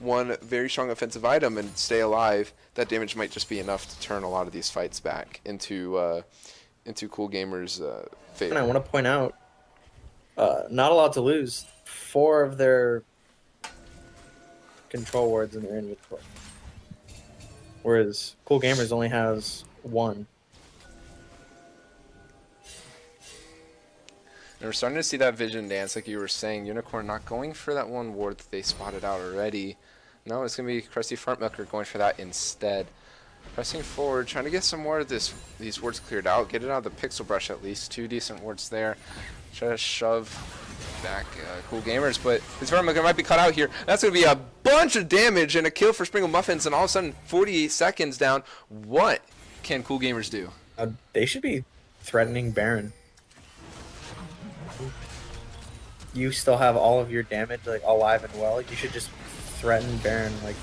one very strong offensive item and stay alive, that damage might just be enough to turn a lot of these fights back into Cool Gamers' favor. And I want to point out, not allowed to lose 4 of their control wards in their inventory, whereas Cool Gamers only has 1. And we're starting to see that vision dance, like you were saying. Unicorn not going for that one ward that they spotted out already. No, it's going to be CrustyFartMilker going for that instead. Pressing forward, trying to get some more of these wards cleared out. Get it out of the pixel brush at least. 2 decent wards there. Try to shove back Cool Gamers, but this Fartmilker might be cut out here. That's going to be a bunch of damage and a kill for Sprinkle Muffins, and all of a sudden 48 seconds down. What can Cool Gamers do? They should be threatening Baron. You still have all of your damage like alive and well. You should just threaten Baron. Like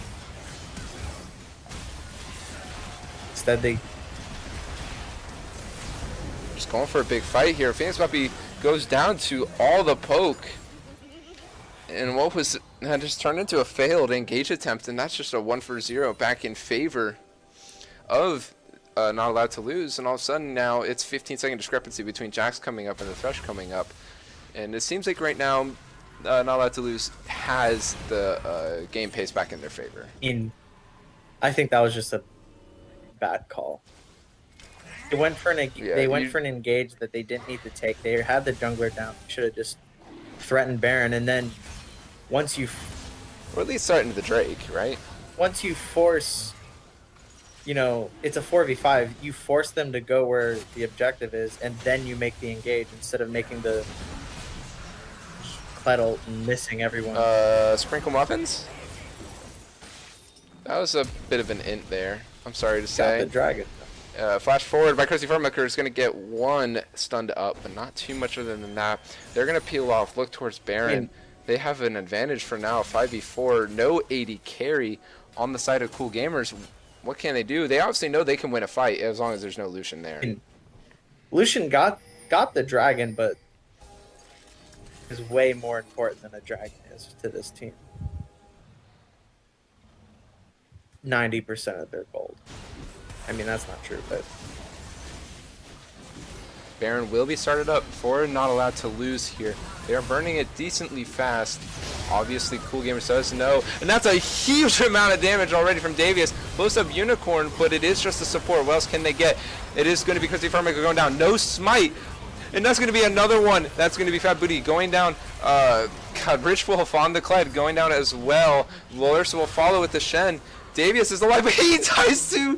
instead they just going for a big fight here. Phoenix Puppy goes down to all the poke, and what was that just turned into a failed engage attempt, and that's just a 1 for 0 back in favor of not allowed to lose. And all of a sudden now it's 15-second discrepancy between Jax coming up and the Thresh coming up. And it seems like right now, Not Allowed to Lose has the game pace back in their favor. I think that was just a bad call. They went for an engage that they didn't need to take. They had the jungler down. Should have just threatened Baron, and then once you, or at least threatened the Drake, right? Once you force, you know, it's a 4v5. You force them to go where the objective is, and then you make the engage instead of making the Kled ult and missing everyone. Sprinkle Muffins? That was a bit of an int there. I'm sorry to say. Got the dragon. Flash forward by CrustyFartMilker is going to get 1 stunned up, but not too much other than that. They're going to peel off, look towards Baron. they have an advantage for now, 5v4, no 80 carry on the side of Cool Gamers. What can they do? They obviously know they can win a fight as long as there's no Lucian there. And Lucian got the dragon, but is way more important than a dragon is to this team. 90% of their gold. I mean, that's not true, but Baron will be started up. Four not allowed to lose here. They are burning it decently fast. Obviously, Cool Gamers does know. And that's a huge amount of damage already from Daviius. Close up Unicorn, but it is just a support. What else can they get? It is going to be CrustyFartMilker going down. No smite. And that's going to be another one. That's going to be Fat Booty going down. God, Richwolf on the Kled going down as well. Lolersa will follow with the Shen. Daviius is alive, but he dies to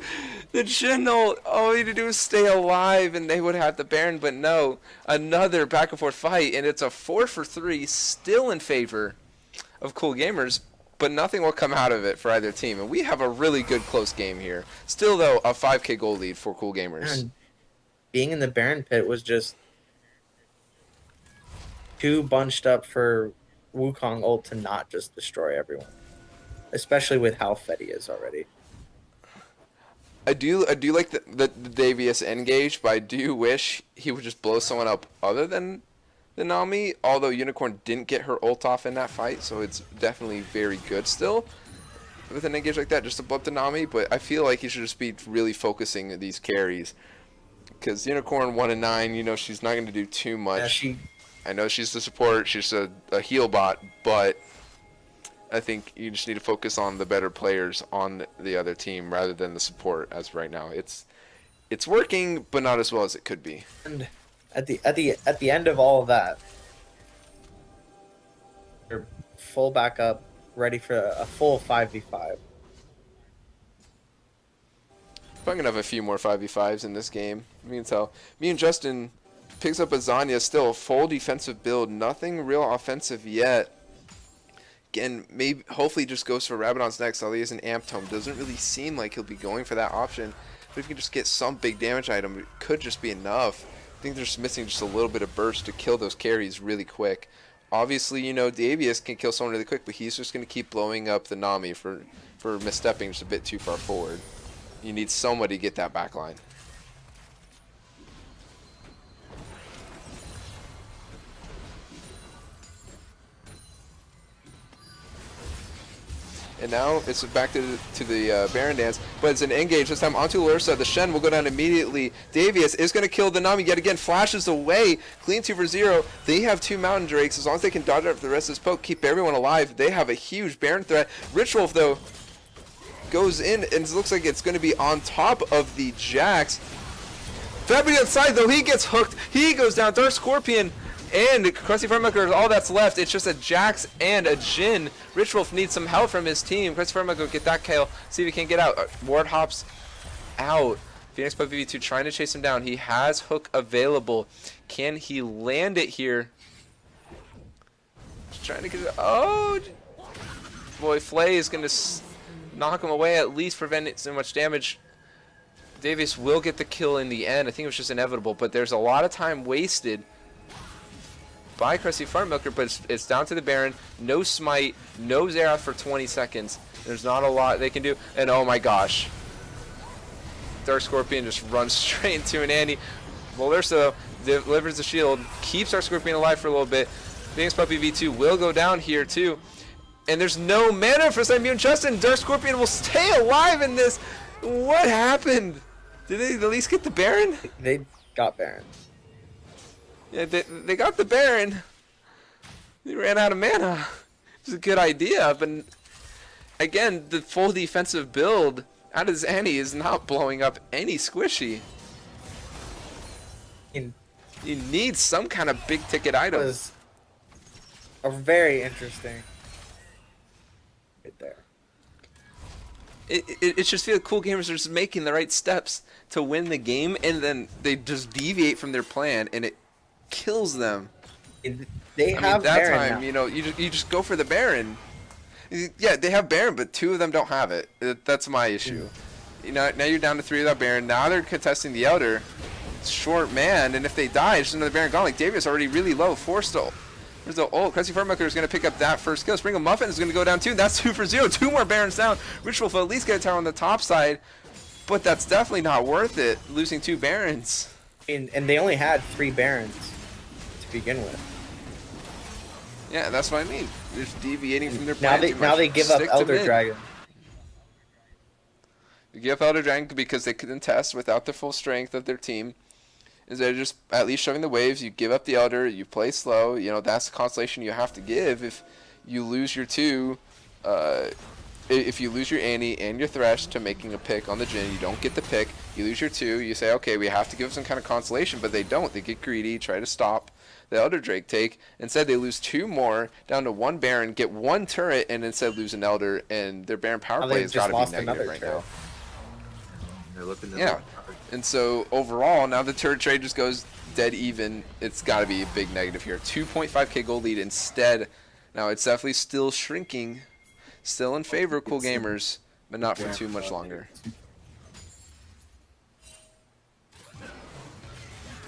the Shen ult. All he had to do is stay alive, and they would have the Baron, but no. Another back and forth fight, and it's a 4-for-3, still in favor of Cool Gamers, but nothing will come out of it for either team. And we have a really good close game here. Still, though, a 5k goal lead for Cool Gamers. and being in the Baron pit was just too bunched up for Wukong ult to not just destroy everyone. Especially with how fed he is already. I do like the Daviius engage, but I do wish he would just blow someone up other than the Nami, although Unicorn didn't get her ult off in that fight, so it's definitely very good still with an engage like that, just to blow up the Nami, but I feel like he should just be really focusing these carries, because Unicorn 1 and 9, you know, she's not going to do too much. Yeah, I know she's the support, she's a heal bot, but I think you just need to focus on the better players on the other team rather than the support as of right now. It's working, but not as well as it could be. and at the end of all of that, they're full back up, ready for a full 5v5. I'm gonna have a few more 5v5s in this game. Me and Justin picks up a Zanya, still a full defensive build, nothing real offensive yet. Again, maybe hopefully just goes for Rabadon's next. All he is an Amp Tome. Doesn't really seem like he'll be going for that option. But if you can just get some big damage item, it could just be enough. I think they're just missing just a little bit of burst to kill those carries really quick. Obviously, you know, Daviius can kill someone really quick, but he's just going to keep blowing up the Nami for misstepping just a bit too far forward. You need somebody to get that back line. And now it's back to the Baron dance, but it's an engage this time onto lolersa. The Shen will go down immediately. Daviius is going to kill the Nami yet again, flashes away. Clean 2 for 0. They have 2 Mountain Drakes. As long as they can dodge out for the rest of this poke, keep everyone alive. They have a huge Baron threat. Richwolf, though, goes in, and it looks like it's going to be on top of the Jax. Fabry outside, though, he gets hooked. He goes down. DarkScorpion and CrustyFartMilker is all that's left. It's just a Jax and a Jhin. Richwolf needs some help from his team. CrustyFartMilker get that kill. See if he can get out. Ward hops out. Phoenix by VV2 trying to chase him down. He has hook available. Can he land it here? Just trying to get it. Oh, boy, Flay is going to knock him away, at least prevent so much damage. Daviius will get the kill in the end. I think it was just inevitable, but there's a lot of time wasted by CrustyFartMilker, but it's down to the Baron. No smite, no Xerath for 20 seconds. There's not a lot they can do. And oh my gosh. DarkScorpion just runs straight into an Annie. Lolersa delivers the shield, keeps DarkScorpion alive for a little bit. Phoenix Puppy V2 will go down here too. And there's no mana for Mutant Justin. DarkScorpion will stay alive in this. What happened? Did they at least get the Baron? They got Baron. Yeah, they got the Baron. They ran out of mana. It was a good idea, but again, the full defensive build out of Zanny is not blowing up any squishy. You need some kind of big ticket item. It was a very interesting right there. It just feels like Cool Gamers are just making the right steps to win the game, and then they just deviate from their plan, and it kills them. They have that Baron time, now. you know, you just go for the Baron. Yeah, they have Baron, but 2 of them don't have it. That's my issue. You know, now you're down to 3 without Baron. Now they're contesting the Elder. Short man, and if they die, it's just another Baron gone. Like Daviius already really low, forced to There's the ult. CrustyFartMilker is going to pick up that first kill. Sprinkle Muffins is going to go down too. That's 2 for 0. 2 more Barons down. Richwolf will at least get a tower on the top side, but that's definitely not worth it, losing 2 Barons. And they only had 3 Barons to begin with. Yeah, that's what I mean. They're just deviating from their plan. Now they give up Stick to Elder mid. Dragon. You give up Elder Dragon because they couldn't test without the full strength of their team. Instead of just at least shoving the waves, you give up the Elder, you play slow. You know, that's the consolation you have to give if you lose your 2. If you lose your Annie and your Thresh to making a pick on the Jhin, you don't get the pick. You lose your 2, you say, okay, we have to give some kind of consolation, but they don't. They get greedy, try to stop the Elder Drake take. Instead, they lose 2 more, down to 1 Baron, get 1 turret, and instead lose an Elder, and their Baron power play has got to be negative right now. They're looking to Yeah, and so overall, now the turret trade just goes dead even. It's got to be a big negative here. 2.5k gold lead instead. Now, it's definitely still shrinking, still in favor of coolgamers, but not for too much longer.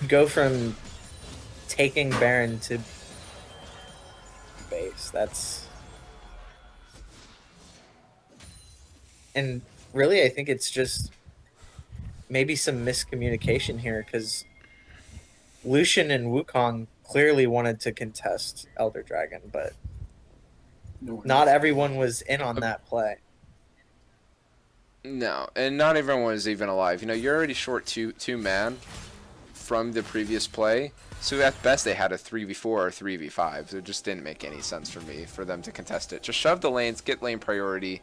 Go from taking Baron to base. That's... And really, I think it's just maybe some miscommunication here, because Lucian and Wukong clearly wanted to contest Elder Dragon, but not everyone was in on that play. No, and not everyone was even alive. You know, you're already short two man from the previous play, so at best they had a 3v4 or 3v5. So it just didn't make any sense for me for them to contest it. Just shove the lanes, get lane priority.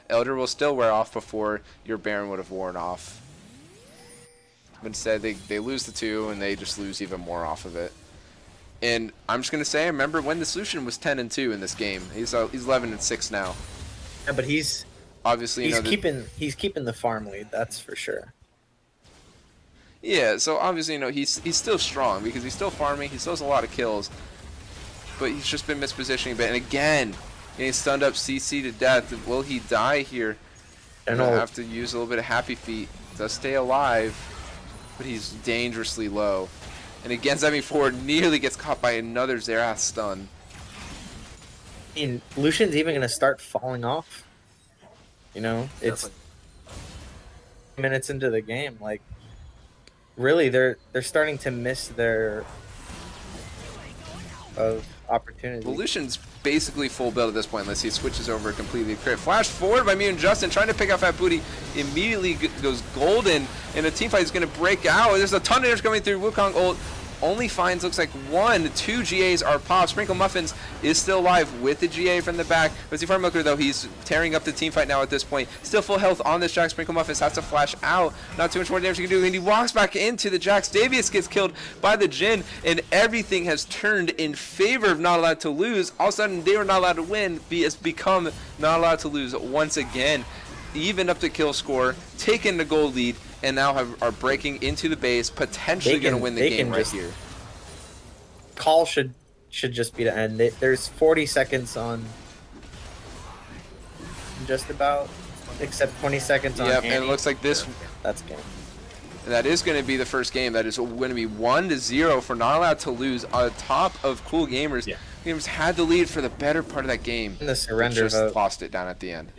Elder will still wear off before your Baron would have worn off. But instead, they lose the 2, and they just lose even more off of it. And I'm just going to say, I remember when the Lucian was 10-2 in this game. He's 11-6 now. Yeah, but he's obviously, he's keeping the farm lead, that's for sure. Yeah, so obviously, you know, he's still strong because he's still farming. He still has a lot of kills, but he's just been mispositioning a bit. And again, getting stunned up CC to death. Will he die here? And he'll have to use a little bit of happy feet to stay alive, but he's dangerously low. And again, 74 nearly gets caught by another Xerath stun. And Lucian's even going to start falling off. You know, it's minutes into the game. Like, really, they're starting to miss their opportunity. Well, Lucian's basically full build at this point unless he switches over completely. Crit. Flash forward by Mutant Justin, trying to pick up that booty. Immediately goes golden, and the team fight is going to break out. There's a ton of damage coming through. Wukong ult only finds, looks like 1, 2 GAs are popped. Sprinkle Muffins is still alive with the GA from the back. CrustyFartMilker, though, he's tearing up the team fight now at this point. Still full health on this Jax. Sprinkle Muffins has to flash out. Not too much more damage he can do, and he walks back into the Jax. Daviius gets killed by the Jhin, and everything has turned in favor of not allowed to lose. All of a sudden, they were not allowed to win. Has become not allowed to lose once again. Even up the kill score, taking the gold lead, and now are breaking into the base, potentially going to win the game right here. Call should just be to end. There's 40 seconds on just about, except 20 seconds on Yep, Annie. and it looks like this. That's game. That is going to be the first game. That is going to be 1-0 for not allowed to lose on top of coolgamers. Yeah. Gamers had the lead for the better part of that game. And the surrender just vote. lost it down at the end.